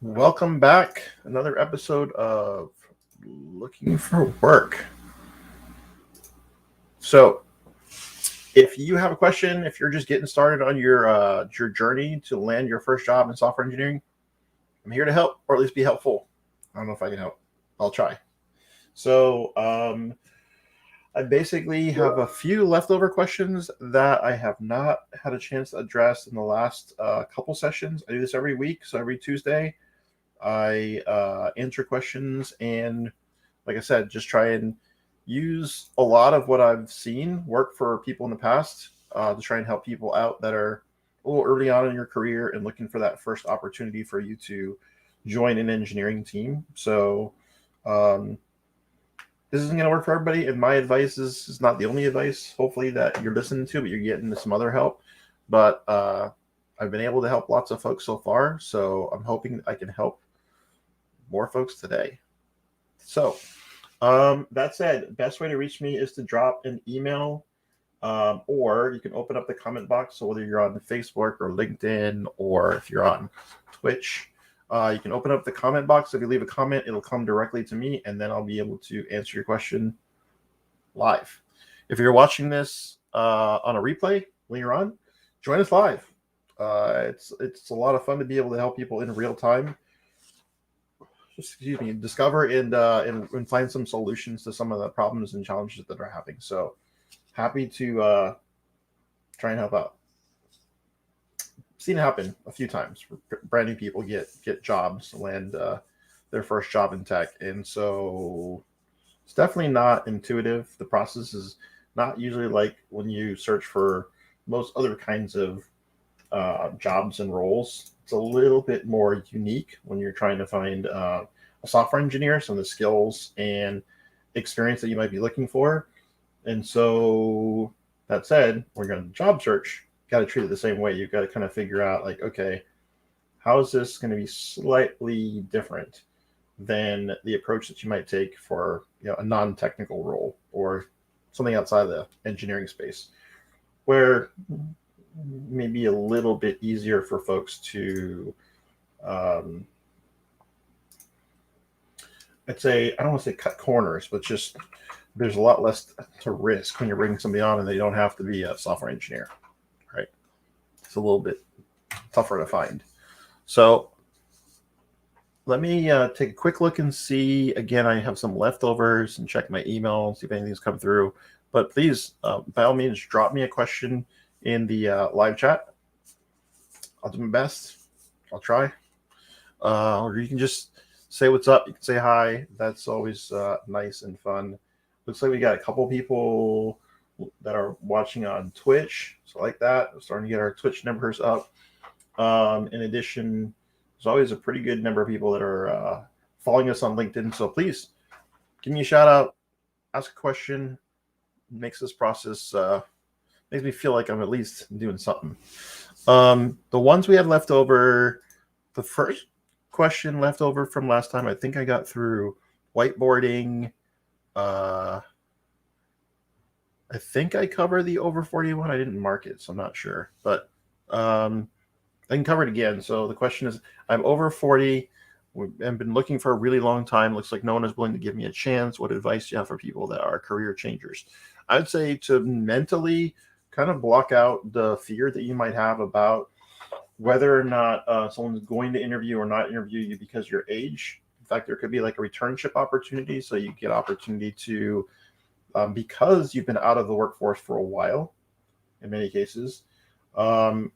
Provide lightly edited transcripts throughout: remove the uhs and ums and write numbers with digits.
Welcome back. Another episode of Looking for Work. So, if you have a question, if you're just getting started on your journey to land your first job in software engineering, I'm here to help, or at least be helpful. I don't know if I can help. I'll try. So, I basically have a few leftover questions that I have not had a chance to address in the last couple sessions. I do this every week, so every Tuesday I answer questions and, like I said, just try and use a lot of what I've seen work for people in the past to try and help people out that are a little early on in your career and looking for that first opportunity for you to join an engineering team. So, um, this isn't going to work for everybody, and my advice is not the only advice, hopefully, that you're listening to, but you're getting some other help. But I've been able to help lots of folks so far, so I'm hoping I can help more folks today. So, that said, best way to reach me is to drop an email, or you can open up the comment box. So whether you're on Facebook or LinkedIn, or if you're on Twitch, you can open up the comment box. If you leave a comment, it'll come directly to me, and then I'll be able to answer your question live. If you're watching this on a replay later on, join us live. It's a lot of fun to be able to help people in real time, excuse me, discover and find some solutions to some of the problems and challenges that they're having. So happy to try and help out. Seen it happen a few times. Brand new people get jobs, land their first job in tech, and so it's definitely not intuitive. The process is not usually like when you search for most other kinds of jobs and roles. It's a little bit more unique when you're trying to find a software engineer, some of the skills and experience that you might be looking for. And so, that said, when you're on the job search, you got to treat it the same way. You've got to kind of figure out, like, okay, how is this going to be slightly different than the approach that you might take for a non-technical role or something outside of the engineering space, where maybe a little bit easier for folks to um, I'd say, I don't want to say cut corners, but just there's a lot less to risk when you're bringing somebody on and they don't have to be a software engineer, right? It's a little bit tougher to find. So let me take a quick look and see. Again, I have some leftovers and check my email, see if anything's come through. But please, by all means, drop me a question in the live chat. I'll do my best. I'll try. Or you can just say what's up. You can say hi. That's always nice and fun. Looks like we got a couple people that are watching on Twitch. So, like that, we're starting to get our Twitch numbers up. In addition, there's always a pretty good number of people that are following us on LinkedIn. So please give me a shout out, ask a question. Makes this process makes me feel like I'm at least doing something. The ones we had left over, the first question left over from last time, I think I got through whiteboarding. I think I covered the over 41. I didn't mark it, so I'm not sure. But I can cover it again. So the question is, I'm over 40. I've been looking for a really long time. Looks like no one is willing to give me a chance. What advice do you have for people that are career changers? I'd say to mentally kind of block out the fear that you might have about whether or not someone's going to interview or not interview you because of your age. In fact, there could be like a returnship opportunity. So you get opportunity to, because you've been out of the workforce for a while, in many cases, um,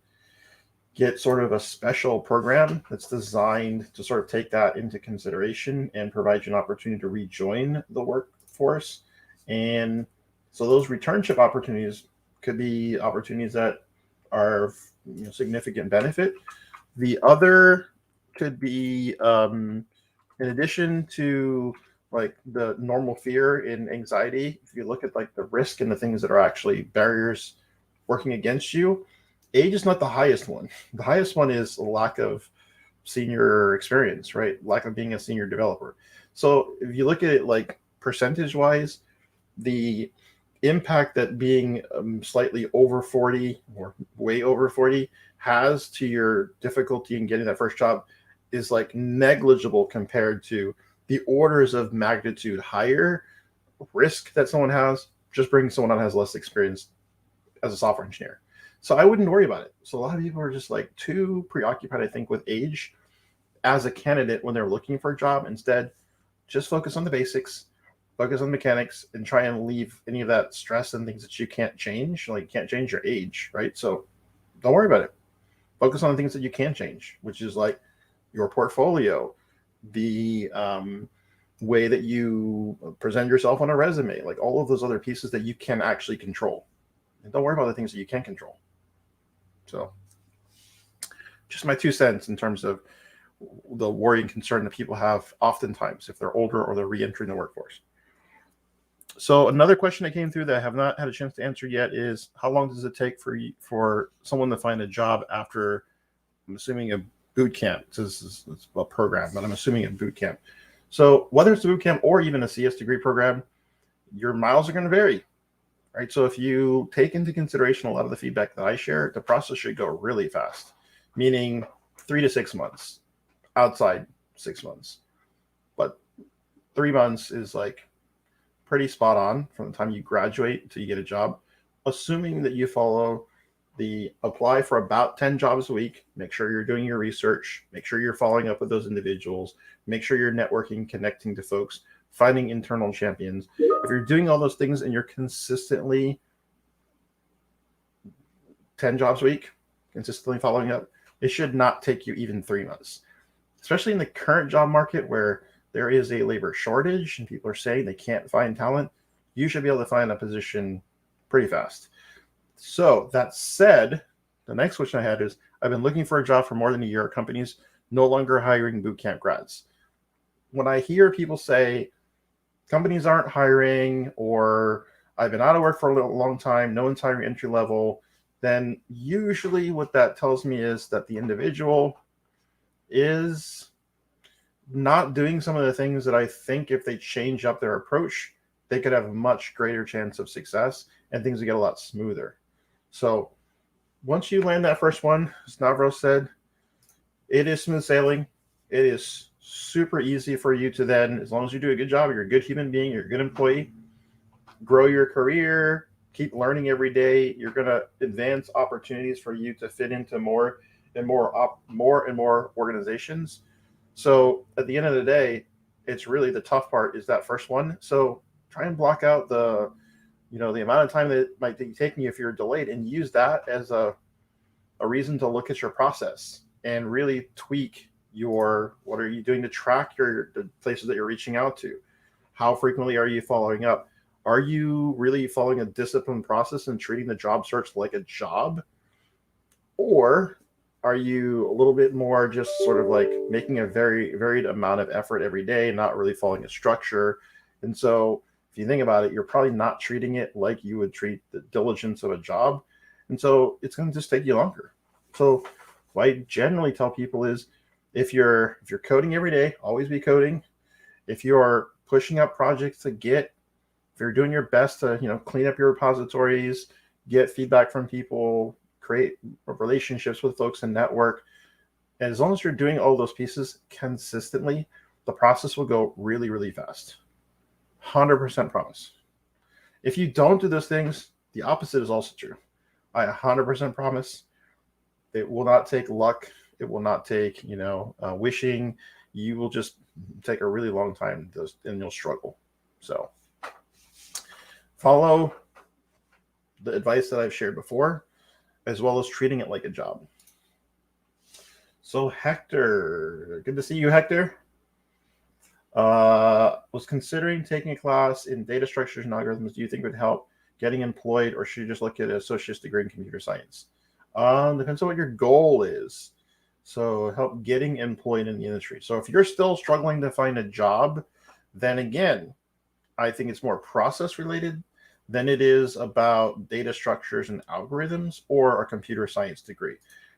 get sort of a special program that's designed to sort of take that into consideration and provide you an opportunity to rejoin the workforce. And so those returnship opportunities could be opportunities that are significant benefit. The other could be, in addition to like the normal fear and anxiety, if you look at like the risk and the things that are actually barriers working against you, age is not the highest one. The highest one is a lack of senior experience, right? Lack of being a senior developer. So if you look at it like percentage wise, the impact that being slightly over 40 or way over 40 has to your difficulty in getting that first job is like negligible compared to the orders of magnitude higher risk that someone has just bringing someone on has less experience as a software engineer. So I wouldn't worry about it. So a lot of people are just like too preoccupied, I think, with age as a candidate when they're looking for a job. Instead, just focus on the basics, focus on mechanics, and try and leave any of that stress and things that you can't change. Like you can't change your age, right? So don't worry about it. Focus on the things that you can change, which is like your portfolio, the way that you present yourself on a resume, like all of those other pieces that you can actually control. And don't worry about the things that you can't control. So just my 2 cents in terms of the worry and concern that people have oftentimes if they're older or they're re-entering the workforce. So another question that came through that I have not had a chance to answer yet is how long does it take for someone to find a job after, I'm assuming, a boot camp? This is a program, but I'm assuming a boot camp. So whether it's a boot camp or even a CS degree program, your miles are going to vary, right? So if you take into consideration a lot of the feedback that I share, the process should go really fast, meaning 3 to 6 months, outside 6 months. But 3 months is like pretty spot on from the time you graduate until you get a job, assuming that you follow the apply for about 10 jobs a week. Make sure you're doing your research, make sure you're following up with those individuals, make sure you're networking, connecting to folks, finding internal champions. If you're doing all those things and you're consistently 10 jobs a week, consistently following up, it should not take you even 3 months, especially in the current job market where there is a labor shortage and people are saying they can't find talent. You should be able to find a position pretty fast. So that said, the next question I had is, I've been looking for a job for more than a year. Companies no longer hiring bootcamp grads. When I hear people say companies aren't hiring, or I've been out of work for a long time, no one's hiring entry level, then usually what that tells me is that the individual is not doing some of the things that I think if they change up their approach, they could have a much greater chance of success and things would get a lot smoother. So once you land that first one, as Navros said, it is smooth sailing. It is super easy for you to then, as long as you do a good job, you're a good human being, you're a good employee, grow your career, keep learning every day. You're going to advance opportunities for you to fit into more and more organizations. So at the end of the day, it's really the tough part is that first one. So try and block out the amount of time that it might be taking you if you're delayed, and use that as a reason to look at your process and really tweak what are you doing to track the places that you're reaching out to? How frequently are you following up? Are you really following a disciplined process and treating the job search like a job? Or are you a little bit more just sort of like making a very varied amount of effort every day, not really following a structure? And so if you think about it, you're probably not treating it like you would treat the diligence of a job. And so it's going to just take you longer. So what I generally tell people is if you're coding every day, always be coding. If you're pushing up projects to Git, if you're doing your best to, clean up your repositories, get feedback from people, create relationships with folks and network. And as long as you're doing all those pieces consistently, the process will go really, really fast. 100% promise. If you don't do those things, the opposite is also true. I 100% promise it will not take luck. It will not take, wishing. You will just take a really long time and you'll struggle. So follow the advice that I've shared before, as well as treating it like a job. So Hector, good to see you, Hector. Was considering taking a class in data structures and algorithms. Do you think would help getting employed, or should you just look at an associate's degree in computer science? Depends on what your goal is. So help getting employed in the industry. So if you're still struggling to find a job, then again, I think it's more process related than it is about data structures and algorithms or a computer science degree.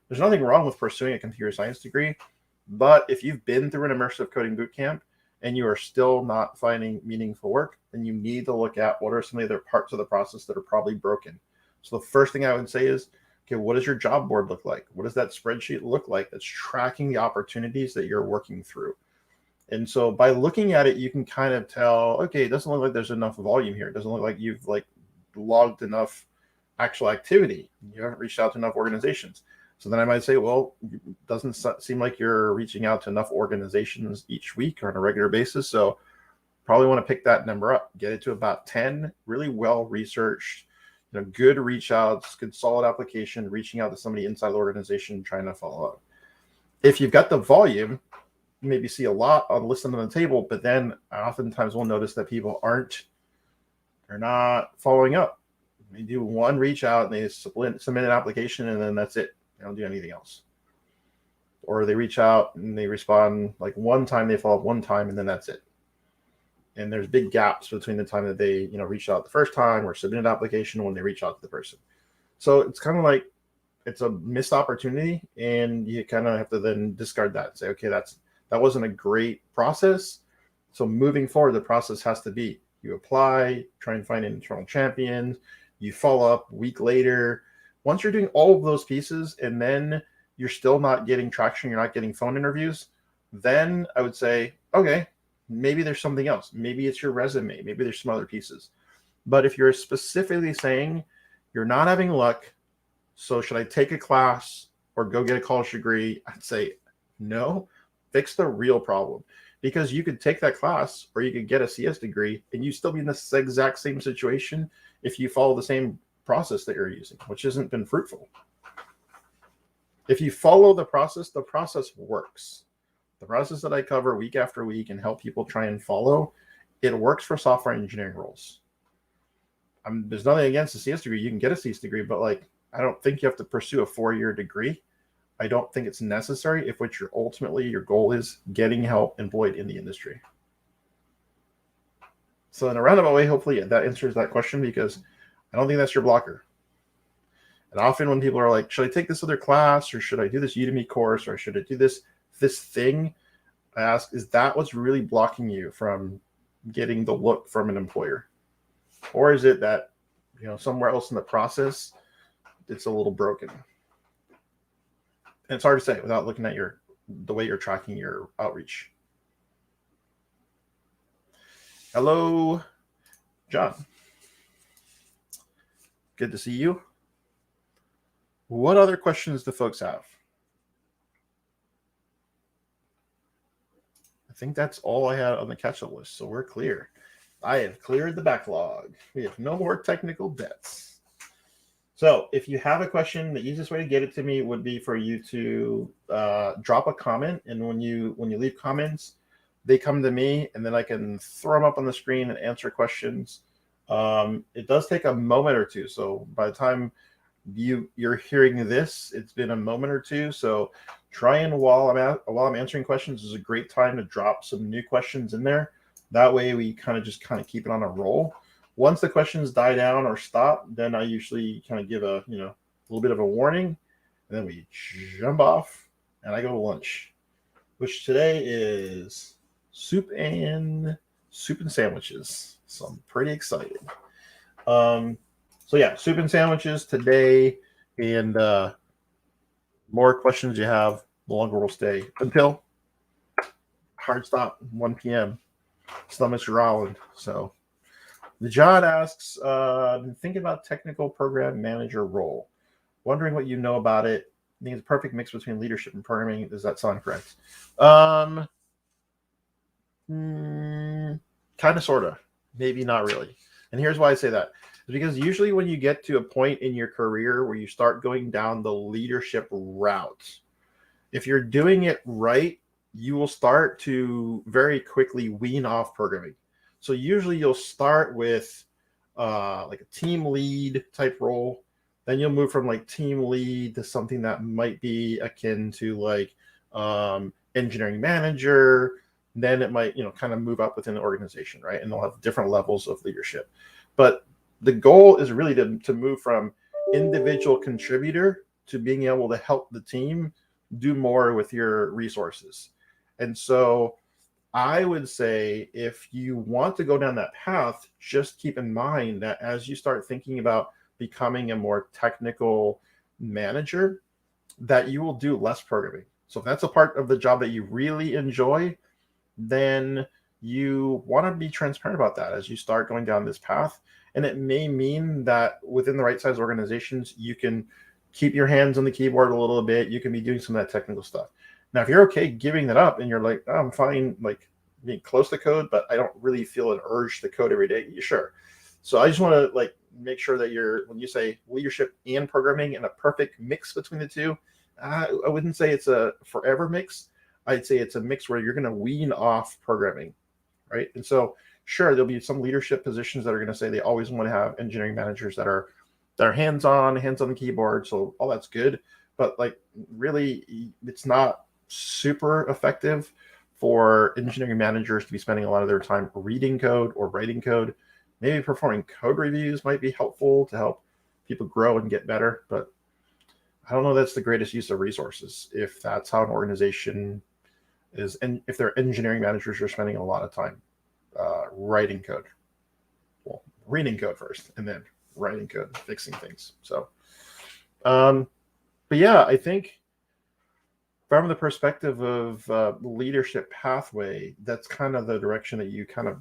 There's nothing wrong with pursuing a computer science degree, but if you've been through an immersive coding bootcamp and you are still not finding meaningful work, then you need to look at what are some of the other parts of the process that are probably broken. So the first thing I would say is Okay, what does your job board look like? What does that spreadsheet look like that's tracking the opportunities that you're working through? And so by looking at it, you can kind of tell, okay, it doesn't look like there's enough volume here. It doesn't look like you've like logged enough actual activity. You haven't reached out to enough organizations. So then I might say, well, it doesn't seem like you're reaching out to enough organizations each week or on a regular basis. So probably want to pick that number up, get it to about 10, really well researched, good reach outs, good solid application, reaching out to somebody inside the organization, trying to follow up. If you've got the volume, maybe see a lot on listed on the table, but then I oftentimes will notice that people they're not following up. They do one reach out and they submit an application and then that's it. They don't do anything else. Or they reach out and they respond like one time, they follow up one time, and then that's it. And there's big gaps between the time that they, reach out the first time or submit an application when they reach out to the person. So it's kind of like it's a missed opportunity, and you kind of have to then discard that and say, okay, that wasn't a great process. So moving forward, the process has to be you apply, try and find an internal champion, you follow up a week later. Once you're doing all of those pieces and then you're still not getting traction, you're not getting phone interviews, then I would say, okay, maybe there's something else. Maybe it's your resume. Maybe there's some other pieces. But if you're specifically saying you're not having luck, so should I take a class or go get a college degree? I'd say no, fix the real problem. Because you could take that class or you could get a CS degree and you still be in this exact same situation if you follow the same process that you're using, which hasn't been fruitful. If you follow the process works. The process that I cover week after week and help people try and follow, it works for software engineering roles. There's nothing against a CS degree. You can get a CS degree, but I don't think you have to pursue a 4-year degree. I don't think it's necessary if what ultimately your goal is getting help employed in the industry. So in a roundabout way, hopefully that answers that question, because I don't think that's your blocker. And often when people are like, should I take this other class, or should I do this Udemy course, or should I do this thing, I ask, is that what's really blocking you from getting the look from an employer? Or is it that, somewhere else in the process, it's a little broken? And it's hard to say without looking at the way you're tracking your outreach. Hello, John. Good to see you. What other questions do folks have? I think that's all I had on the catch-up list, so we're clear. I have cleared the backlog. We have no more technical debts. So if you have a question, the easiest way to get it to me would be for you to drop a comment. And when you leave comments, they come to me, and then I can throw them up on the screen and answer questions. It does take a moment or two. So by the time you're hearing this, it's been a moment or two. So try and while I'm answering questions is a great time to drop some new questions in there. That way we kind of keep it on a roll. Once the questions die down or stop, then I usually kind of give a little bit of a warning, and then we jump off and I go to lunch, which today is soup and sandwiches. So I'm pretty excited. So yeah, soup and sandwiches today, and more questions you have, the longer we'll stay until hard stop 1 p.m. Stomach's growling. So John asks, thinking about technical program manager role. Wondering what you know about it. I think it's a perfect mix between leadership and programming. Does that sound correct? Kind of, sort of. Maybe not really. And here's why I say that. It's because usually when you get to a point in your career where you start going down the leadership route, if you're doing it right, you will start to very quickly wean off programming. So usually you'll start with like a team lead type role. Then you'll move from team lead to something that might be akin to engineering manager. Then it might, kind of move up within the organization, right? And they'll have different levels of leadership. But the goal is really to move from individual contributor to being able to help the team do more with your resources. And so I would say if you want to go down that path, just keep in mind that as you start thinking about becoming a more technical manager, that you will do less programming. So if that's a part of the job that you really enjoy, then you want to be transparent about that as you start going down this path. And it may mean that within the right size organizations, you can keep your hands on the keyboard a little bit. You can be doing some of that technical stuff. Now, if you're okay giving that up and you're like, oh, I'm fine, like being close to code, but I don't really feel an urge to code every day, sure. So I just want to like make sure that when you say leadership and programming and a perfect mix between the two, I wouldn't say it's a forever mix. I'd say it's a mix where you're going to wean off programming, right? And so, sure, there'll be some leadership positions that are going to say they always want to have engineering managers that are hands-on the keyboard. So all that's good, but like really, it's not super effective for engineering managers to be spending a lot of their time reading code or writing code. Maybe performing code reviews might be helpful to help people grow and get better, but I don't know that's the greatest use of resources if that's how an organization is, and if their engineering managers are spending a lot of time writing code. Well, reading code first and then writing code, fixing things. So, but yeah, I think from the perspective of leadership pathway, that's kind of the direction that you kind of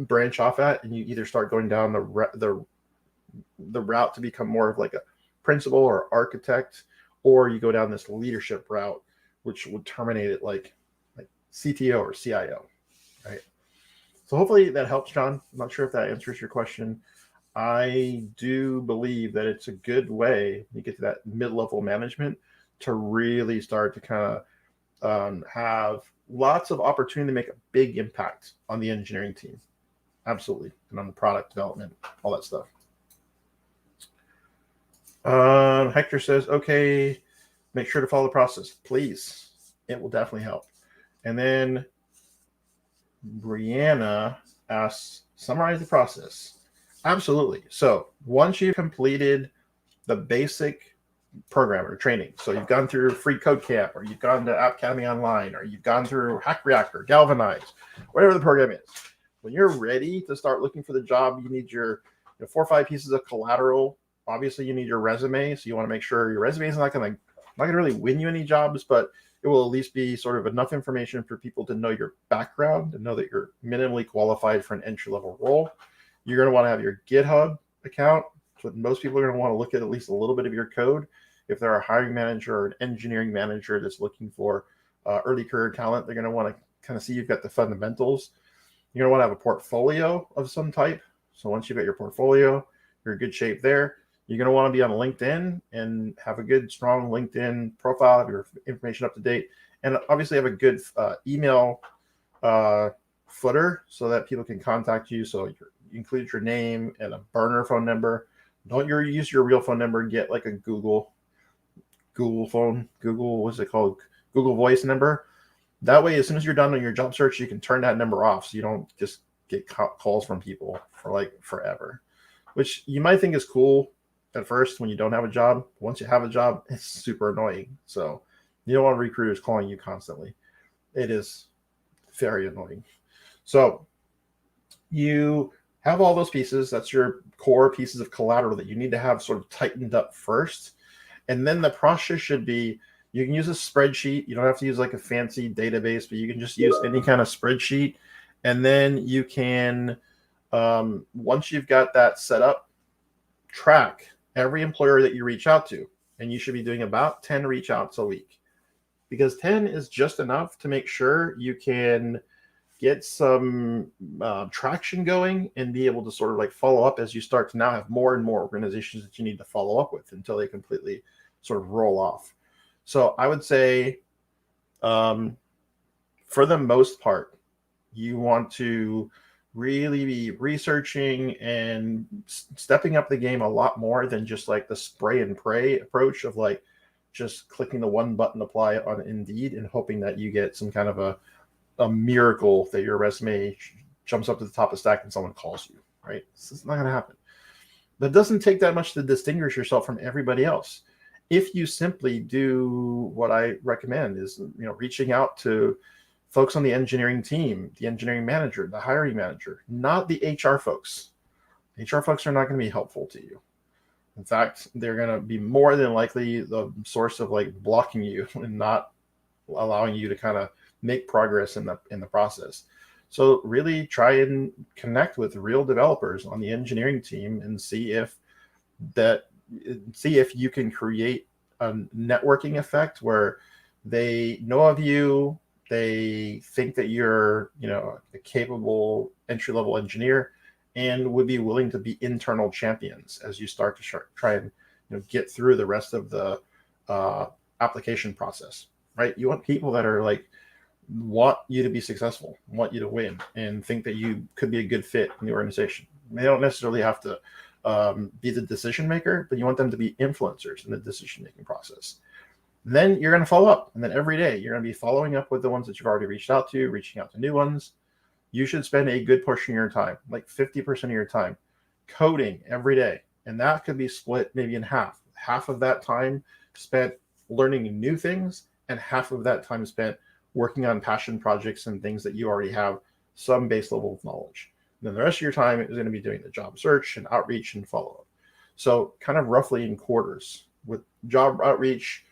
branch off at, and you either start going down the route to become more of like a principal or architect, or you go down this leadership route, which would terminate it like CTO or CIO, right? So hopefully that helps, John. I'm not sure if that answers your question. I do believe that it's a good way you get to that mid-level management to really start to kind of have lots of opportunity to make a big impact on the engineering team. Absolutely. And on the product development, all that stuff. Hector says, okay, make sure to follow the process, please. It will definitely help. And then Brianna asks, summarize the process. Absolutely. So once you've completed the basic programmer training, so you've gone through Free Code Camp, or you've gone to App Academy Online, or you've gone through Hack Reactor, Galvanize, whatever the program is, when you're ready to start looking for the job, you need your 4 or 5 pieces of collateral. Obviously, you need your resume, so you want to make sure your resume is not going to really win you any jobs, but it will at least be sort of enough information for people to know your background and know that you're minimally qualified for an entry-level role. You're going to want to have your GitHub account. So most people are going to want to look at least a little bit of your code. If they're a hiring manager or an engineering manager that's looking for early career talent, they're going to want to kind of see you've got the fundamentals. You're going to want to have a portfolio of some type. So once you've got your portfolio, you're in good shape there. You're going to want to be on LinkedIn and have a good, strong LinkedIn profile, have your information up to date, and obviously have a good email footer so that people can contact you. So you include your name and a burner phone number. Don't use your real phone number. Get like a Google phone, what's it called? Google Voice number. That way, as soon as you're done on your job search, you can turn that number off so you don't just get calls from people for like forever, which you might think is cool at first when you don't have a job. Once you have a job, it's super annoying. So you don't want recruiters calling you constantly. It is very annoying. So you have all those pieces. That's your core pieces of collateral that you need to have sort of tightened up first. And then the process should be, you can use a spreadsheet. You don't have to use like a fancy database, but you can just use any kind of spreadsheet. And then you can, once you've got that set up, track every employer that you reach out to. And you should be doing about 10 reach outs a week, because 10 is just enough to make sure you can get some traction going and be able to sort of like follow up as you start to now have more and more organizations that you need to follow up with until they completely sort of roll off. So I would say for the most part, you want to really be researching and stepping up the game a lot more than just like the spray and pray approach of like just clicking the one button apply on Indeed and hoping that you get some kind of a miracle that your resume jumps up to the top of the stack and someone calls you, right? This is not going to happen. That doesn't take that much to distinguish yourself from everybody else. If you simply do what I recommend is, reaching out to folks on the engineering team, the engineering manager, the hiring manager, not the HR folks. HR folks are not going to be helpful to you. In fact, they're going to be more than likely the source of like blocking you and not allowing you to kind of make progress in the process. So really try and connect with real developers on the engineering team and that see if you can create a networking effect where they know of you, they think that you're, a capable entry level engineer, and would be willing to be internal champions as you start to try and get through the rest of the uh, application process. Right? You want people that are like want you to be successful, want you to win, and think that you could be a good fit in the organization. They don't necessarily have to be the decision maker, but you want them to be influencers in the decision making process. Then you're going to follow up, and then every day you're going to be following up with the ones that you've already reached out to, reaching out to new ones. You should spend a good portion of your time, like 50% of your time, coding every day, and that could be split maybe in half. Half of that time spent learning new things, and half of that time spent working on passion projects and things that you already have some base level of knowledge. And then the rest of your time is going to be doing the job search and outreach and follow up. So kind of roughly in quarters, with job outreach,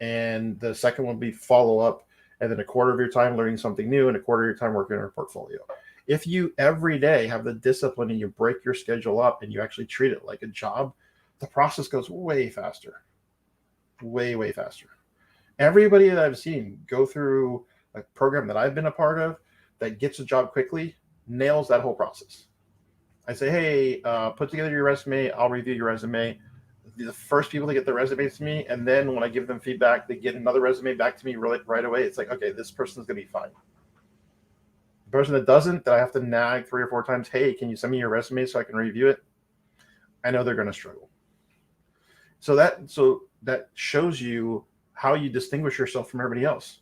and the second one will be follow up, and then a quarter of your time learning something new and a quarter of your time working on your portfolio. If you every day have the discipline and you break your schedule up and you actually treat it like a job, the process goes way faster. Way faster. Everybody that I've seen go through a program that I've been a part of that gets a job quickly nails that whole process. I say, hey, put together your resume. I'll review your resume. The first people to get the resumes to me, and then when I give them feedback, they get another resume back to me right away. It's like, okay, this person's going to be fine. The person that doesn't, that I have to nag 3 or 4 times, hey, can you send me your resume so I can review it? I know they're going to struggle. So that shows you how you distinguish yourself from everybody else.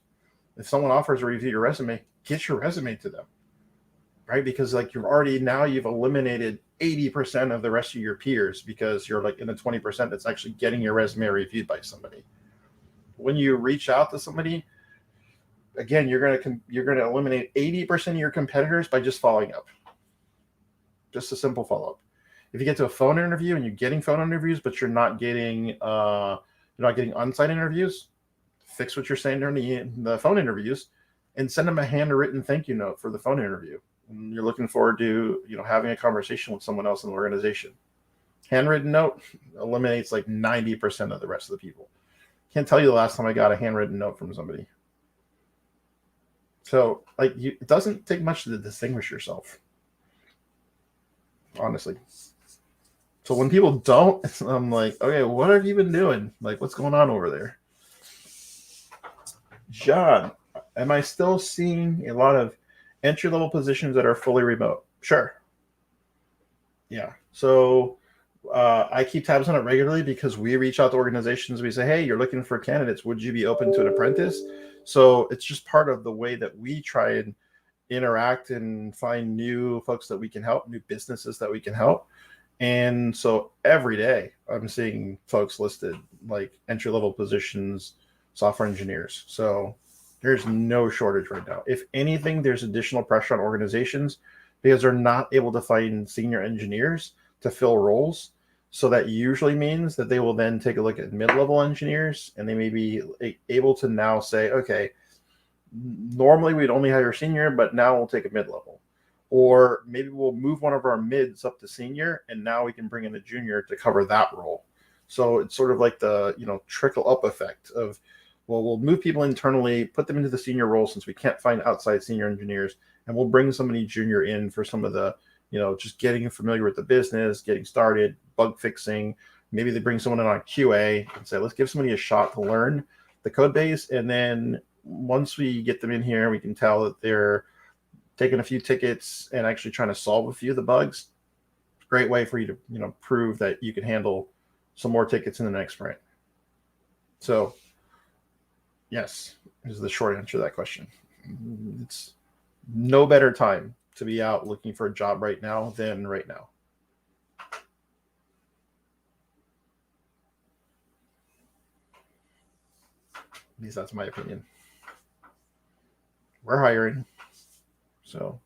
If someone offers to review your resume, get your resume to them, right? Because like you've eliminated 80% of the rest of your peers because you're like in the 20% that's actually getting your resume reviewed by somebody. When you reach out to somebody, again, you're going to eliminate 80% of your competitors by just following up. Just a simple follow-up. If you get to a phone interview and you're getting phone interviews, but you're not getting on-site interviews, fix what you're saying during the phone interviews and send them a handwritten thank you note for the phone interview. And you're looking forward to, having a conversation with someone else in the organization. Handwritten note eliminates like 90% of the rest of the people. Can't tell you the last time I got a handwritten note from somebody. So it doesn't take much to distinguish yourself, honestly. So when people don't, I'm like, okay, what have you been doing? Like, what's going on over there? John, am I still seeing a lot of entry-level positions that are fully remote? Sure. Yeah. So I keep tabs on it regularly because we reach out to organizations. We say, hey, you're looking for candidates. Would you be open to an apprentice? So it's just part of the way that we try and interact and find new folks that we can help, new businesses that we can help. And so every day I'm seeing folks listed like entry-level positions, software engineers. So there's no shortage right now. If anything, there's additional pressure on organizations because they're not able to find senior engineers to fill roles. So that usually means that they will then take a look at mid-level engineers, and they may be able to now say, okay, normally we'd only hire senior, but now we'll take a mid-level. Or maybe we'll move one of our mids up to senior, and now we can bring in a junior to cover that role. So it's sort of like the trickle up effect of, well, we'll move people internally, put them into the senior role since we can't find outside senior engineers, and we'll bring somebody junior in for some of the, just getting familiar with the business, getting started, bug fixing. Maybe they bring someone in on QA and say, let's give somebody a shot to learn the code base. And then once we get them in here, we can tell that they're taking a few tickets and actually trying to solve a few of the bugs. Great way for you to, prove that you can handle some more tickets in the next sprint. So yes, is the short answer to that question. It's no better time to be out looking for a job right now than right now. At least that's my opinion. We're hiring. So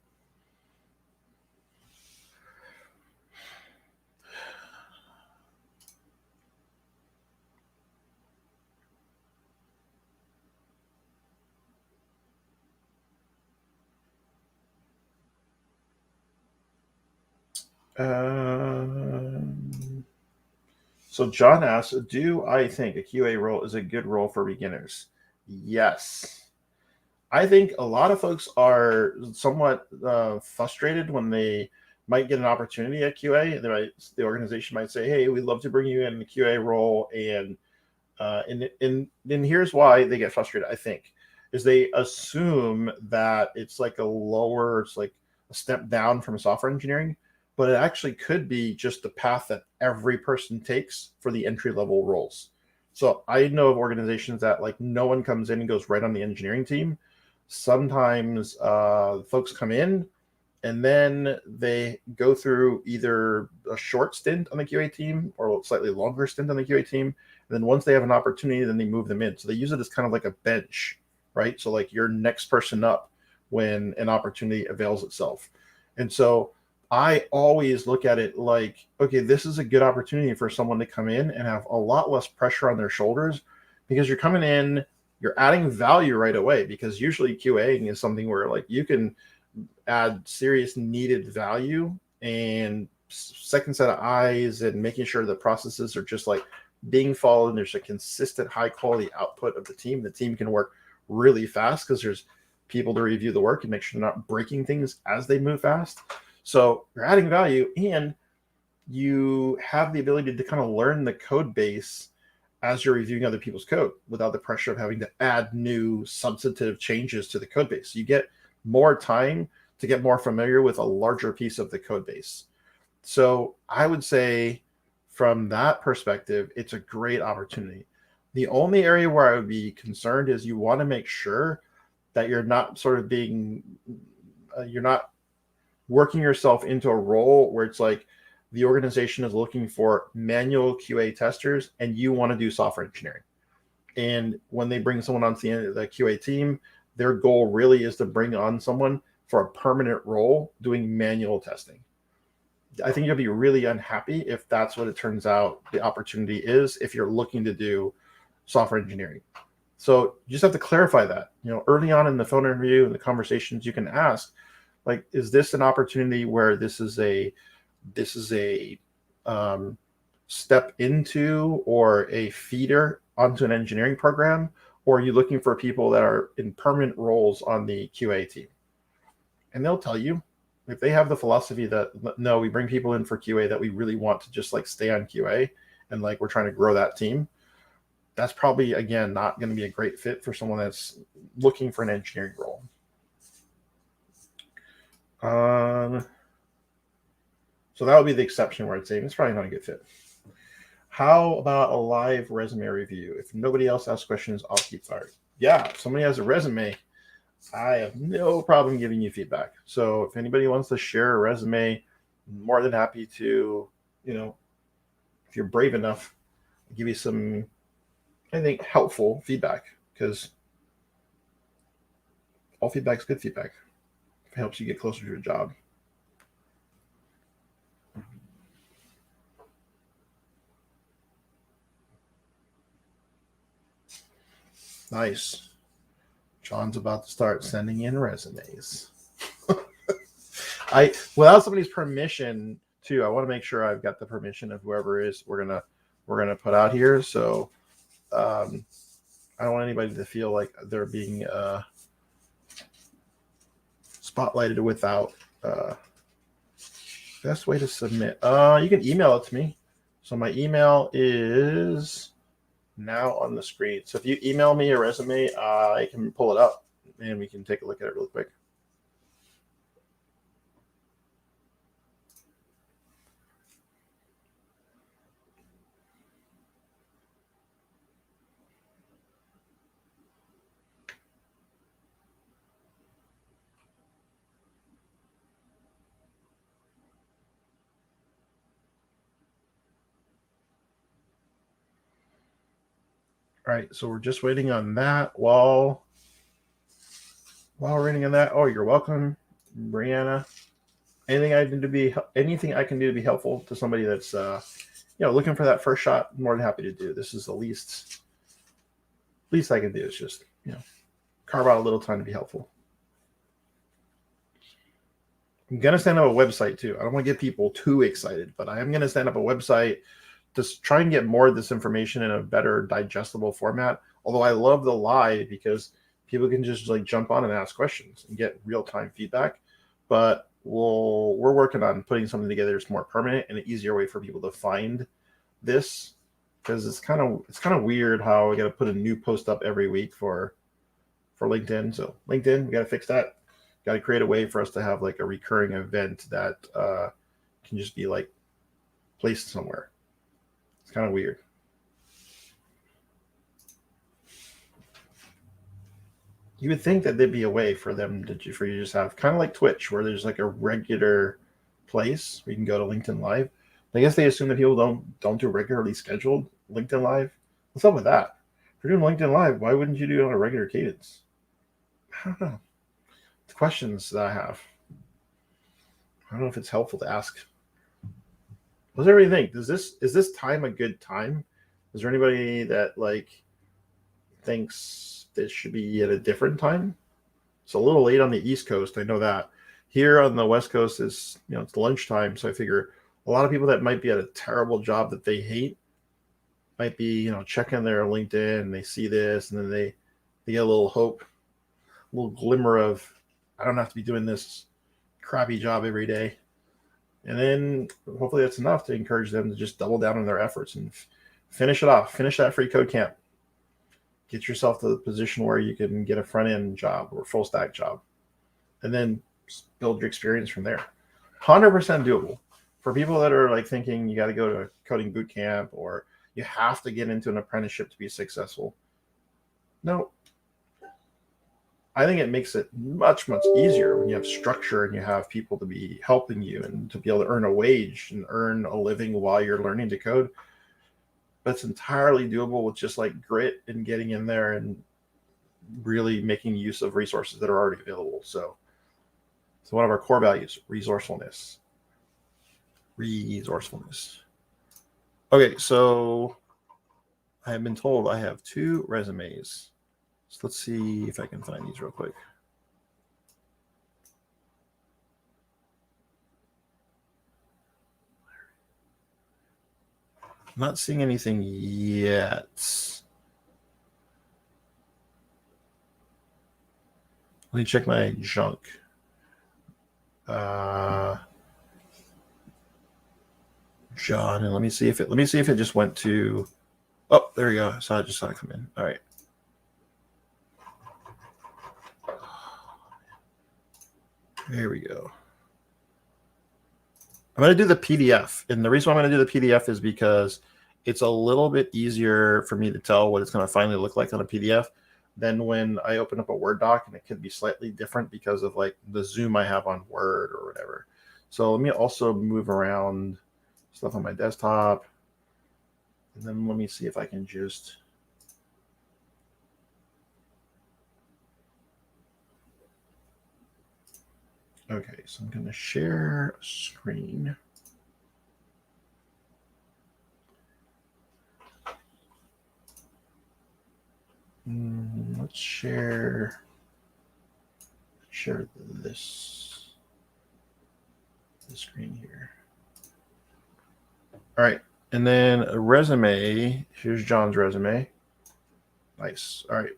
So John asks, do I think a QA role is a good role for beginners? Yes. I think a lot of folks are somewhat frustrated when they might get an opportunity at QA. The organization might say, "Hey, we'd love to bring you in the QA role," and here's why they get frustrated. I think is they assume that it's like it's like a step down from software engineering, but it actually could be just the path that every person takes for the entry level roles. So I know of organizations that like no one comes in and goes right on the engineering team. Sometimes folks come in and then they go through either a short stint on the QA team or a slightly longer stint on the QA team. And then once they have an opportunity, then they move them in. So they use it as kind of like a bench, right? So like you're next person up when an opportunity avails itself. And so I always look at it like, okay, this is a good opportunity for someone to come in and have a lot less pressure on their shoulders because you're coming in, you're adding value right away because usually QAing is something where like you can add serious needed value and second set of eyes and making sure the processes are just like being followed and there's a consistent high quality output of the team. The team can work really fast because there's people to review the work and make sure they're not breaking things as they move fast. So you're adding value and you have the ability to kind of learn the code base as you're reviewing other people's code without the pressure of having to add new substantive changes to the code base. You get more time to get more familiar with a larger piece of the code base. So I would say from that perspective, it's a great opportunity. The only area where I would be concerned is you want to make sure that you're not sort of you're not working yourself into a role where it's like the organization is looking for manual QA testers and you want to do software engineering. And when they bring someone onto the end of the QA team, their goal really is to bring on someone for a permanent role doing manual testing. I think you'll be really unhappy if that's what it turns out the opportunity is if you're looking to do software engineering. So you just have to clarify that. Early on in the phone interview and the conversations you can ask, like, is this an opportunity where this is a step into or a feeder onto an engineering program, or are you looking for people that are in permanent roles on the QA team? And they'll tell you if they have the philosophy that no, we bring people in for QA that we really want to just like stay on QA and like we're trying to grow that team. That's probably again not going to be a great fit for someone that's looking for an engineering role. So that would be the exception where I'd say it's probably not a good fit. How about a live resume review? If nobody else asks questions, I'll keep firing. Yeah, if somebody has a resume, I have no problem giving you feedback. So if anybody wants to share a resume, I'm more than happy to, if you're brave enough, give you some, I think, helpful feedback because all feedback is good feedback. If it helps you get closer to your job. Nice. John's about to start sending in resumes. Without somebody's permission too, I want to make sure I've got the permission of whoever it is we're gonna put out here. So I don't want anybody to feel like they're being spotlighted without best way to submit. You can email it to me. So my email is now on the screen. So if you email me a resume, I can pull it up and we can take a look at it real quick. All right, so we're just waiting on that while we're waiting on that. Oh, you're welcome, Brianna. Anything I can do to be helpful to somebody that's looking for that first shot, I'm more than happy to do. This is the least I can do is just carve out a little time to be helpful. I'm going to stand up a website too. I don't want to get people too excited, but I am going to stand up a website to try and get more of this information in a better digestible format. Although I love the live because people can just like jump on and ask questions and get real-time feedback. But we're working on putting something together that's more permanent and an easier way for people to find this, because it's kind of weird how I got to put a new post up every week for LinkedIn. So LinkedIn, we got to fix that. Got to create a way for us to have like a recurring event that can just be like placed somewhere. It's kind of weird. You would think that there'd be a way for them for you to just have kind of like Twitch, where there's like a regular place where you can go to LinkedIn Live. I guess they assume that people don't do regularly scheduled LinkedIn Live. What's up with that? If you're doing LinkedIn Live, why wouldn't you do it on a regular cadence? I don't know. The questions that I have. I don't know if it's helpful to ask. What does everybody think? Is this time a good time? Is there anybody that like thinks this should be at a different time? It's a little late on the East Coast. I know that. Here on the West Coast is, it's lunchtime. So I figure a lot of people that might be at a terrible job that they hate might be, checking their LinkedIn and they see this and then they get a little hope, a little glimmer of, I don't have to be doing this crappy job every day. And then hopefully that's enough to encourage them to just double down on their efforts and finish it off. Finish that free code camp. Get yourself to the position where you can get a front end job or full stack job, and then build your experience from there. 100% doable for people that are like thinking you got to go to a coding boot camp or you have to get into an apprenticeship to be successful. No, I think it makes it much, much easier when you have structure and you have people to be helping you and to be able to earn a wage and earn a living while you're learning to code. That's entirely doable with just like grit and getting in there and really making use of resources that are already available. So one of our core values, resourcefulness. Okay, so I have been told I have 2 resumes. So let's see if I can find these real quick. I'm not seeing anything yet. Let me check my junk. John, and let me see if it just went to. Oh, there we go. I just saw it come in. All right. There we go. I'm going to do the PDF. And the reason why I'm going to do the PDF is because it's a little bit easier for me to tell what it's going to finally look like on a PDF than when I open up a Word doc, and it could be slightly different because of like the zoom I have on Word or whatever. So let me also move around stuff on my desktop. And then let me see if I can just. Okay, so I'm going to share a screen. Let's share this screen here. All right, and then a resume. Here's John's resume. Nice. All right.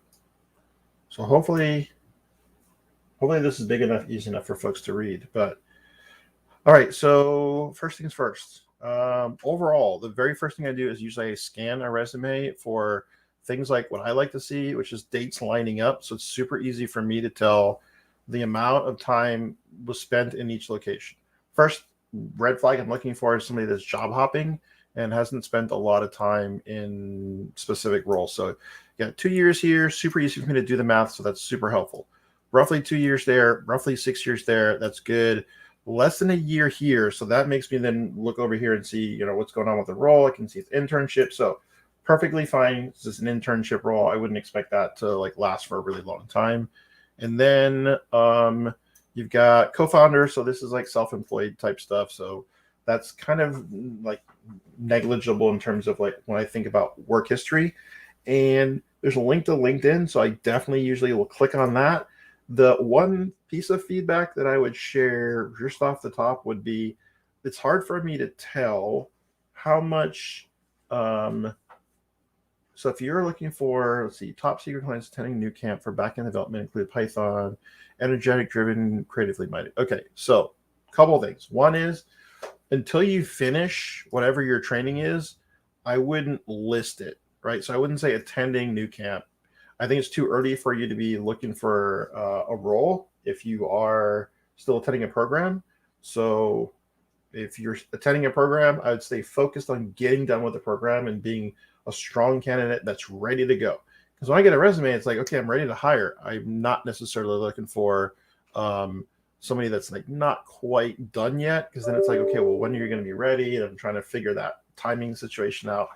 So hopefully this is big enough, easy enough for folks to read. But all right, so first things first. Overall, the very first thing I do is usually I scan a resume for things like what I like to see, which is dates lining up. So it's super easy for me to tell the amount of time was spent in each location. First red flag I'm looking for is somebody that's job hopping and hasn't spent a lot of time in specific roles. So you got 2 years here, super easy for me to do the math. So that's super helpful. Roughly 2 years there, roughly 6 years there. That's good. Less than a year here. So that makes me then look over here and see, what's going on with the role. I can see it's internship. So perfectly fine. This is an internship role. I wouldn't expect that to like last for a really long time. And then you've got co-founder. So this is like self-employed type stuff. So that's kind of like negligible in terms of like when I think about work history. And there's a link to LinkedIn. So I definitely usually will click on that. The one piece of feedback that I would share just off the top would be, it's hard for me to tell how much. So if you're looking for, let's see, top secret clients attending new camp for backend development include Python, energetic, driven, creatively minded. Okay, so a couple of things. One is, until you finish whatever your training is, I wouldn't list it, right? So I wouldn't say attending new camp. I think it's too early for you to be looking for a role if you are still attending a program. So if you're attending a program, I would stay focused on getting done with the program and being a strong candidate that's ready to go. Because when I get a resume, it's like, okay, I'm ready to hire. I'm not necessarily looking for somebody that's like not quite done yet. Because then it's like, okay, well, when are you going to be ready? And I'm trying to figure that timing situation out.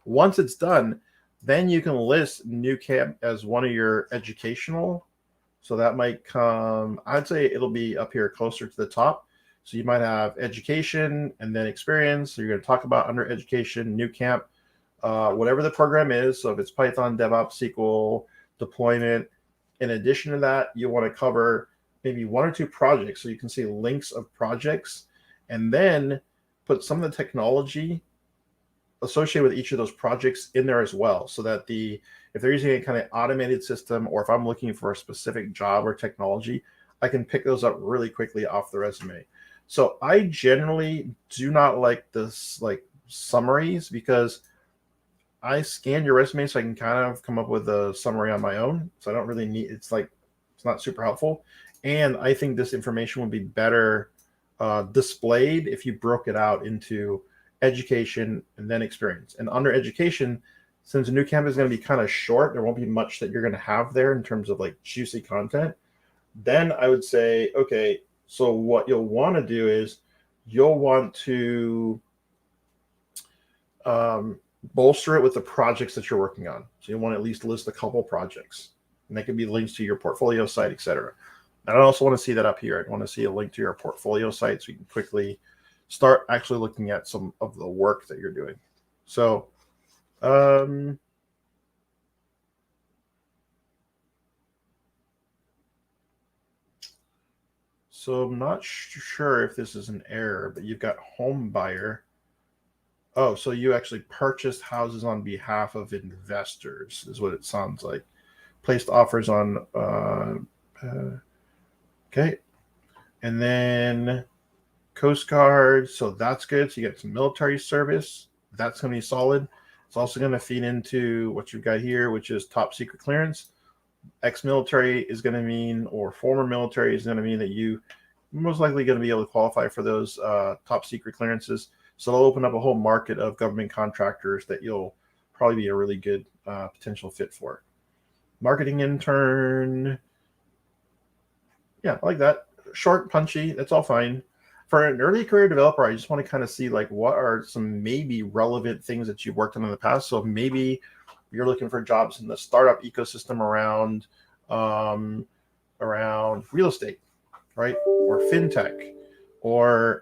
Once it's done, then you can list new camp as one of your educational. So that might come, I'd say it'll be up here closer to the top. So you might have education and then experience. So you're going to talk about under education, new camp, whatever the program is. So if it's Python, DevOps, SQL, deployment. In addition to that, you want to cover maybe one or two projects. So you can see links of projects and then put some of the technology associated with each of those projects in there as well. So that if they're using a kind of automated system, or if I'm looking for a specific job or technology, I can pick those up really quickly off the resume. So I generally do not like this, like summaries, because I scan your resume so I can kind of come up with a summary on my own. So I don't really need, it's not super helpful. And I think this information would be better displayed if you broke it out into education and then experience. And under education, since a new camp is going to be kind of short, there won't be much that you're going to have there in terms of like juicy content. Then I would say, okay, so what you'll want to do is you'll want to bolster it with the projects that you're working on. So you want to at least list a couple projects, and that could be links to your portfolio site, etc. And I also want to see that up here. I want to see a link to your portfolio site so you can quickly start actually looking at some of the work that you're doing. So, so I'm not sure if this is an error, but you've got home buyer. Oh, so you actually purchased houses on behalf of investors, is what it sounds like. Placed offers on, okay. And then Coast Guard, so that's good. So you get some military service. That's going to be solid. It's also going to feed into what you've got here, which is top secret clearance. Ex-military is going to mean, or former military is going to mean that you most likely going to be able to qualify for those top secret clearances. So they'll open up a whole market of government contractors that you'll probably be a really good potential fit for. Marketing intern. Yeah, I like that. Short, punchy. That's all fine. For an early career developer, I just want to kind of see like what are some maybe relevant things that you've worked on in the past. So maybe you're looking for jobs in the startup ecosystem around real estate, right? Or fintech, or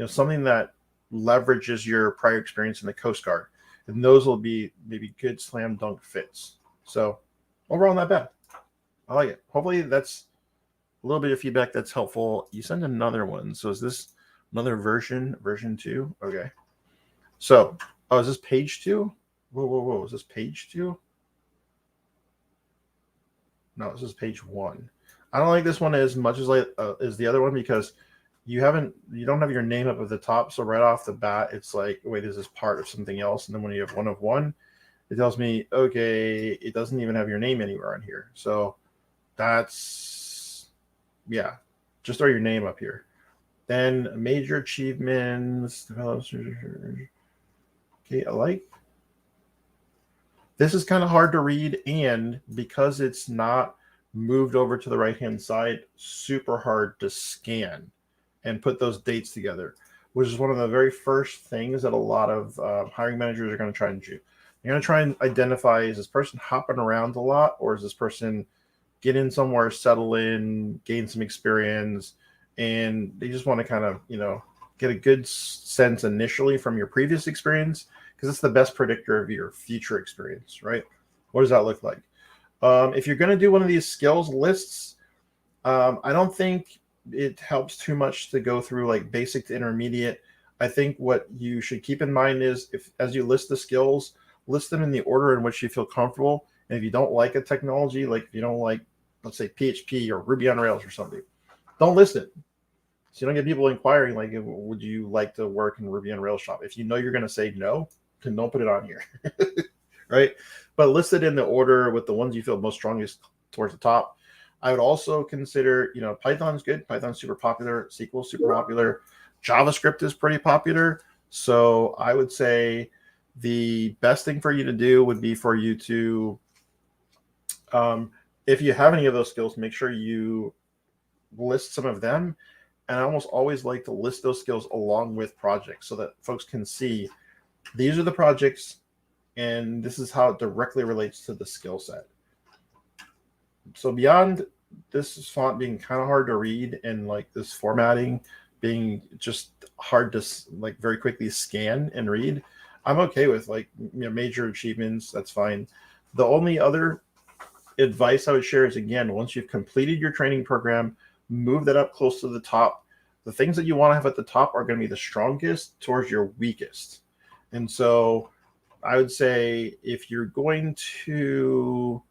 something that leverages your prior experience in the Coast Guard. And those will be maybe good slam dunk fits. So overall, not bad. I like it. Hopefully that's a little bit of feedback that's helpful. You sent another one. So is this another version 2? Okay. So, is this page 2? Whoa. Is this page 2? No, this is page 1. I don't like this one as much as as the other one, because you don't have your name up at the top. So right off the bat, it's like, wait, is this part of something else? And then when you have one of one, it tells me, okay, it doesn't even have your name anywhere on here. So that's, yeah, just throw your name up here. Then major achievements, developers. Okay, I like. This is kind of hard to read, and because it's not moved over to the right-hand side, super hard to scan and put those dates together, which is one of the very first things that a lot of hiring managers are going to try and do. You're going to try and identify, is this person hopping around a lot, or is this person get in somewhere, settle in, gain some experience, and they just want to kind of, get a good sense initially from your previous experience, because it's the best predictor of your future experience, right? What does that look like? If you're going to do one of these skills lists, I don't think it helps too much to go through like basic to intermediate. I think what you should keep in mind is if as you list the skills, list them in the order in which you feel comfortable. And if you don't like a technology, like if you don't like, let's say PHP or Ruby on Rails or something, don't list it. So you don't get people inquiring like, would you like to work in Ruby on Rails shop? If you know you're going to say no, then don't put it on here, right? But list it in the order with the ones you feel most strongest towards the top. I would also consider, Python's good. Python's super popular. SQL's super popular. JavaScript is pretty popular. So I would say the best thing for you to do would be for you to, if you have any of those skills, make sure you list some of them. And I almost always like to list those skills along with projects so that folks can see these are the projects and this is how it directly relates to the skill set. So beyond this font being kind of hard to read and like this formatting being just hard to like very quickly scan and read, I'm okay with like major achievements. That's fine. The only other advice I would share is, again, once you've completed your training program, move that up close to the top. The things that you want to have at the top are going to be the strongest towards your weakest. And so I would say if you're going to,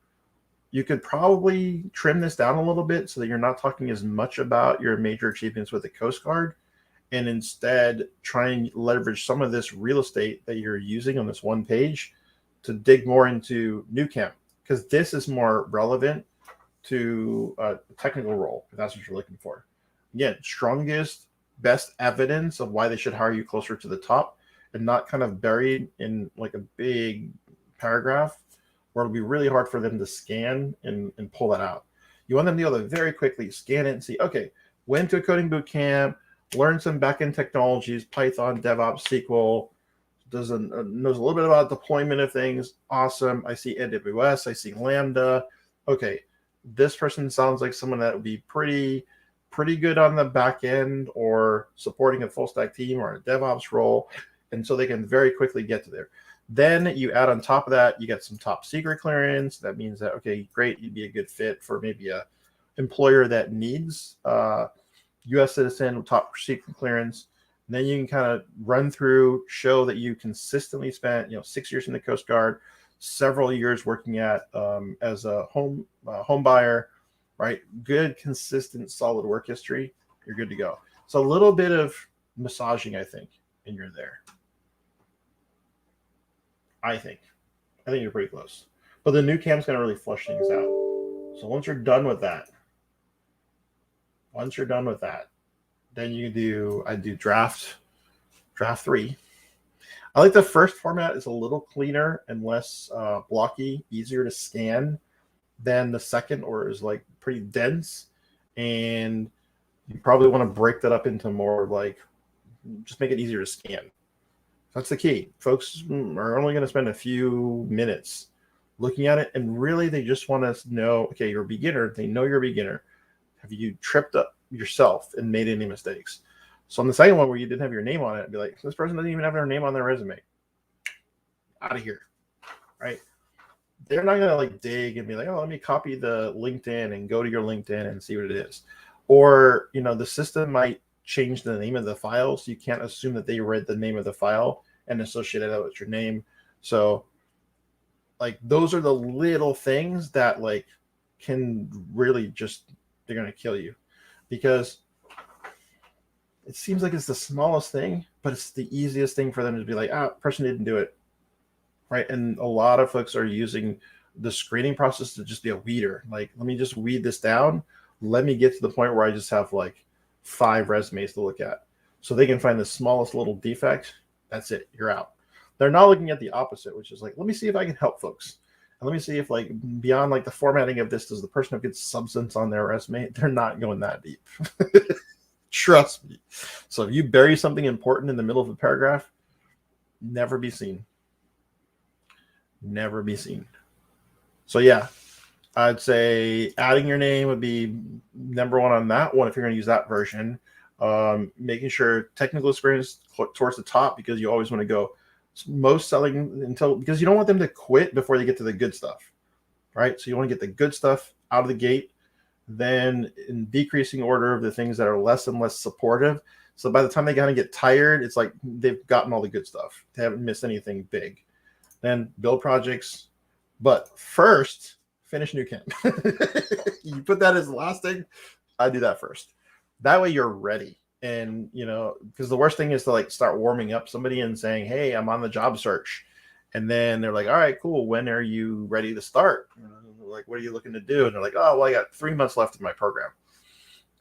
you could probably trim this down a little bit so that you're not talking as much about your major achievements with the Coast Guard, and instead try and leverage some of this real estate that you're using on this one page to dig more into NuCamp, because this is more relevant to a technical role, if that's what you're looking for. Again, strongest, best evidence of why they should hire you closer to the top and not kind of buried in like a big paragraph where it'll be really hard for them to scan and pull that out. You want them to be able to very quickly scan it and see, okay, went to a coding boot camp, learned some backend technologies, Python, DevOps, SQL, knows a little bit about deployment of things. Awesome. I see AWS, I see Lambda. Okay, this person sounds like someone that would be pretty good on the back end or supporting a full stack team or a DevOps role. And so they can very quickly get to there. Then you add on top of that, you get some top secret clearance. That means that, okay, great, you'd be a good fit for maybe a employer that needs U.S. citizen with top secret clearance. And then you can kind of run through, show that you consistently spent 6 years in the Coast Guard, several years working at as a home buyer, right? Good, consistent, solid work history. You're good to go. So a little bit of massaging, I think, and you're there. I think you're pretty close. But the NuCamp's going to really flush things out. So once you're done with that, then you do, I do draft 3. I like the first format is a little cleaner and less blocky, easier to scan than the second, or is like pretty dense. And you probably want to break that up into more like, just make it easier to scan. That's the key. Folks are only going to spend a few minutes looking at it, and really they just want to know, okay, you're a beginner. They know you're a beginner. Have you tripped up yourself and made any mistakes? So on the second one where you didn't have your name on it, I'd be like, this person doesn't even have their name on their resume. Out of here, right? They're not going to like dig and be like, oh, let me copy the LinkedIn and go to your LinkedIn and see what it is. Or, the system might change the name of the file, so you can't assume that they read the name of the file and associate it with your name. So like those are the little things that like can really just, they're going to kill you, because it seems like it's the smallest thing, but it's the easiest thing for them to be like, person didn't do it, right? And a lot of folks are using the screening process to just be a weeder. Like, let me just weed this down. Let me get to the point where I just have like 5 resumes to look at, so they can find the smallest little defect. That's it. You're out. They're not looking at the opposite, which is like, let me see if I can help folks. And let me see if like beyond like the formatting of this, does the person have good substance on their resume? They're not going that deep. Trust me. So if you bury something important in the middle of a paragraph, never be seen. Never be seen. So yeah, I'd say adding your name would be number one on that one if you're going to use that version. Making sure technical experience towards the top, because you always want to go most selling because you don't want them to quit before they get to the good stuff, right? So you want to get the good stuff out of the gate, then in decreasing order of the things that are less and less supportive. So by the time they kind of get tired, it's like they've gotten all the good stuff. They haven't missed anything big. Then build projects. But first, finish new camp. You put that as the last thing. I do that first. That way you're ready. And, because the worst thing is to like start warming up somebody and saying, hey, I'm on the job search. And then they're like, all right, cool. When are you ready to start? Like, what are you looking to do? And they're like, oh, well, I got 3 months left in my program.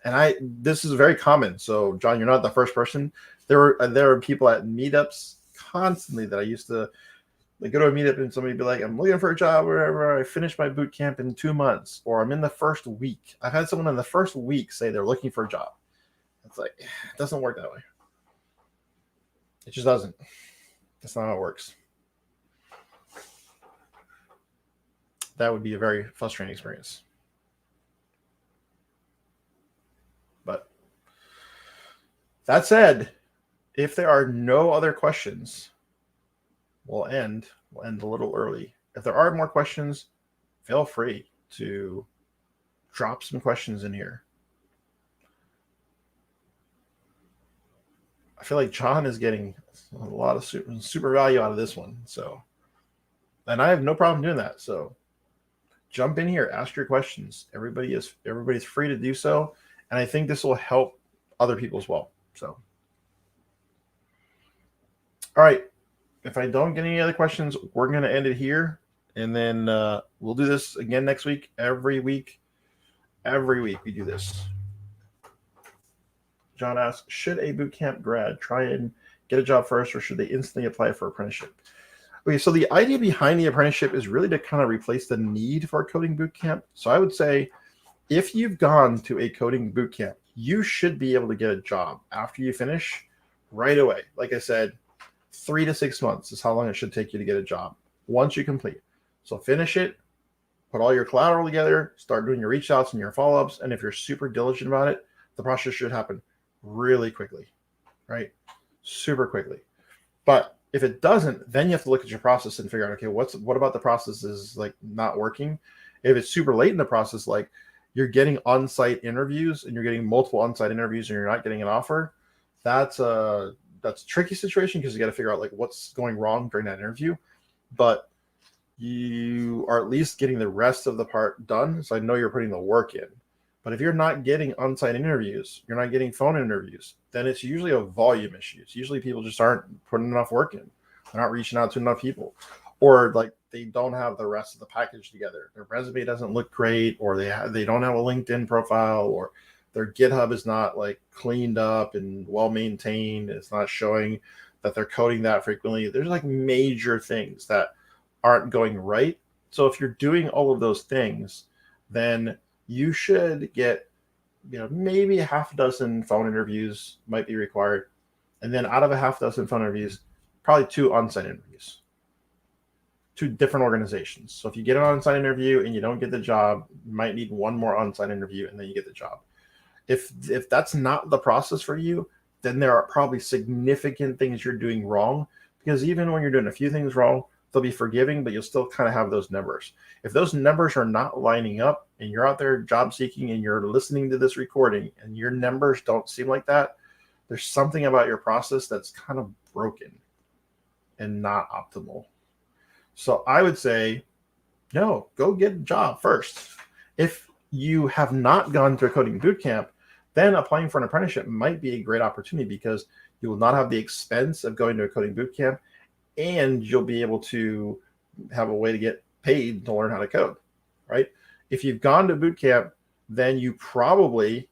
And this is very common. So, John, you're not the first person. There are people at meetups constantly that I used to go to a meetup and somebody be like, I'm looking for a job or whatever. I finished my boot camp in 2 months, or I'm in the first week. I've had someone in the first week say they're looking for a job. It's like, it doesn't work that way. It just doesn't. That's not how it works. That would be a very frustrating experience. But that said, if there are no other questions, we'll end a little early. If there are more questions, feel free to drop some questions in here. I feel like John is getting a lot of super value out of this one. So, and I have no problem doing that. So jump in here, ask your questions. Everybody's free to do so. And I think this will help other people as well. So, all right. If I don't get any other questions, we're going to end it here. And then we'll do this again next week. Every week we do this. John asks, should a bootcamp grad try and get a job first, or should they instantly apply for apprenticeship? Okay, so the idea behind the apprenticeship is really to kind of replace the need for a coding bootcamp. So I would say if you've gone to a coding bootcamp, you should be able to get a job after you finish right away. Like I said, 3 to 6 months is how long it should take you to get a job once you complete. So finish it, put all your collateral together, start doing your reach outs and your follow-ups. And if you're super diligent about it, the process should happen really quickly, right? Super quickly. But if it doesn't, then you have to look at your process and figure out, okay, what about the process is like not working? If it's super late in the process, like you're getting on-site interviews and you're getting multiple on-site interviews and you're not getting an offer, that's a tricky situation because you got to figure out like what's going wrong during that interview. But you are at least getting the rest of the part done. So I know you're putting the work in. But if you're not getting on-site interviews, you're not getting phone interviews, then it's usually a volume issue. It's usually people just aren't putting enough work in. They're not reaching out to enough people. Or like they don't have the rest of the package together. Their resume doesn't look great, or they don't have a LinkedIn profile, or their GitHub is not like cleaned up and well-maintained. It's not showing that they're coding that frequently. There's like major things that aren't going right. So if you're doing all of those things, then you should get, maybe a half dozen phone interviews might be required. And then out of a half dozen phone interviews, probably 2 on-site interviews, 2 different organizations. So if you get an on-site interview and you don't get the job, you might need 1 more on-site interview and then you get the job. If that's not the process for you, then there are probably significant things you're doing wrong, because even when you're doing a few things wrong, they'll be forgiving, but you'll still kind of have those numbers. If those numbers are not lining up and you're out there job seeking and you're listening to this recording and your numbers don't seem like that, there's something about your process that's kind of broken and not optimal. So I would say, no, go get a job first. If you have not gone to a coding bootcamp, then applying for an apprenticeship might be a great opportunity because you will not have the expense of going to a coding bootcamp, and you'll be able to have a way to get paid to learn how to code, right? If you've gone to boot camp, then you probably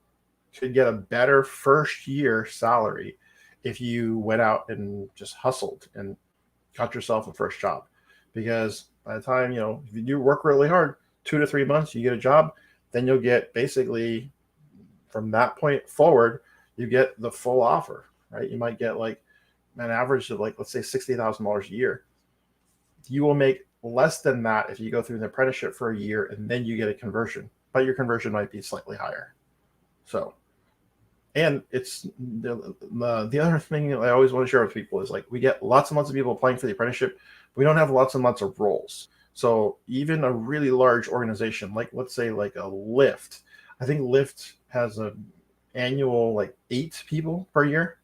could get a better first year salary if you went out and just hustled and got yourself a first job. Because by the time, if you do work really hard, 2 to 3 months, you get a job, then you'll get basically from that point forward, you get the full offer, right? You might get like an average of like, let's say $60,000 a year. You will make less than that if you go through an apprenticeship for a year and then you get a conversion, but your conversion might be slightly higher. So, and it's the other thing that I always want to share with people is like, we get lots and lots of people applying for the apprenticeship. We don't have lots and lots of roles. So even a really large organization, like let's say like a Lyft, I think Lyft has an annual like 8 people per year.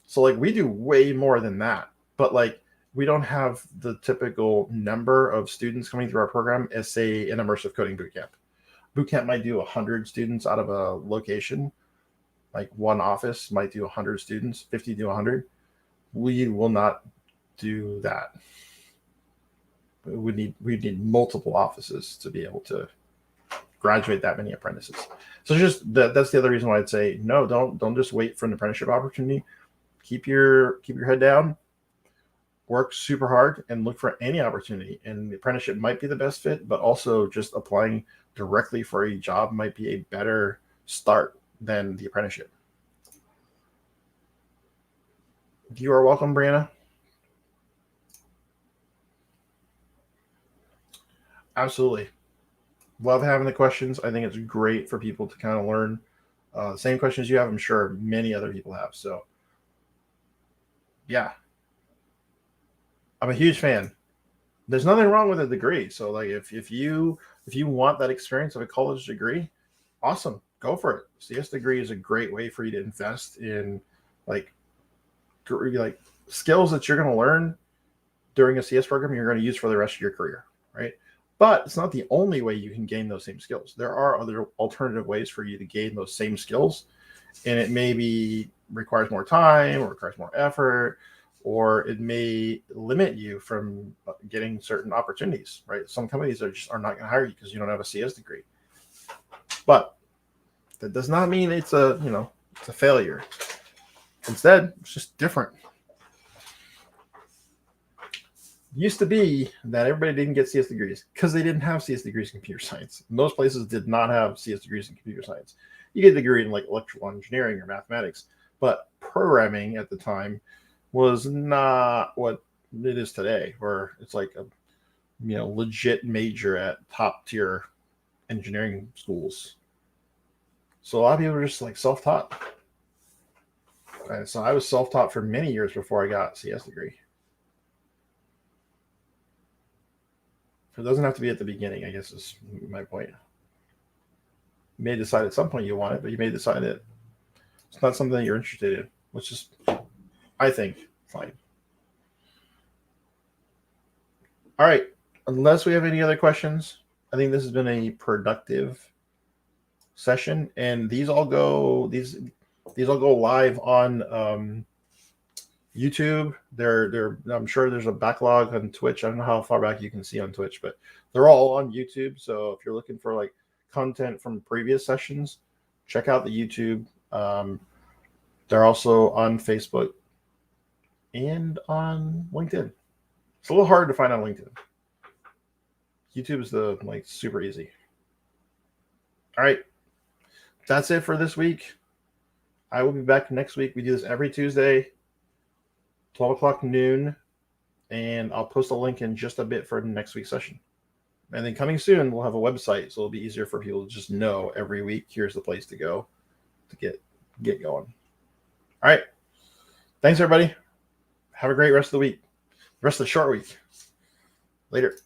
So like we do way more than that, but like we don't have the typical number of students coming through our program as say an immersive coding bootcamp. Bootcamp might do 100 students out of a location, like one office might do 100 students, 50 to 100. We will not do that. We need multiple offices to be able to graduate that many apprentices. So just that's the other reason why I'd say no, don't just wait for an apprenticeship opportunity. Keep your head down, work super hard, and look for any opportunity. And the apprenticeship might be the best fit, but also just applying directly for a job might be a better start than the apprenticeship. You are welcome, Brianna. Absolutely. Love having the questions. I think it's great for people to kind of learn the same questions you have. I'm sure many other people have. So, yeah, I'm a huge fan. There's nothing wrong with a degree. So, like, if you want that experience of a college degree, awesome, go for it. CS degree is a great way for you to invest in like skills that you're going to learn during a CS program you're going to use for the rest of your career, right? But it's not the only way you can gain those same skills. There are other alternative ways for you to gain those same skills, and it maybe requires more time or requires more effort, or it may limit you from getting certain opportunities, right? Some companies are not going to hire you because you don't have a CS degree. But that does not mean it's a failure. Instead, it's just different. Used to be that everybody didn't get CS degrees because they didn't have CS degrees in computer science. Most places did not have CS degrees in computer science. You get a degree in like electrical engineering or mathematics, but programming at the time was not what it is today, where it's like a legit major at top tier engineering schools. So a lot of people are just like self-taught. And so I was self-taught for many years before I got a CS degree. It doesn't have to be at the beginning, I guess is my point. You may decide at some point you want it, but you may decide that it's not something that you're interested in, which is, I think, fine. All right. Unless we have any other questions, I think this has been a productive session, and these all go live on YouTube. I'm sure there's a backlog on Twitch. I don't know how far back you can see on Twitch, but they're all on YouTube. So if you're looking for like content from previous sessions, check out the YouTube. They're also on Facebook and on LinkedIn. It's a little hard to find on LinkedIn. YouTube is the super easy. All right. That's it for this week. I will be back next week. We do this every Tuesday, 12 o'clock noon, and I'll post a link in just a bit for next week's session. And then coming soon, we'll have a website, so it'll be easier for people to just know every week, here's the place to go to get going. All right. Thanks, everybody. Have a great rest of the week. The rest of the short week. Later.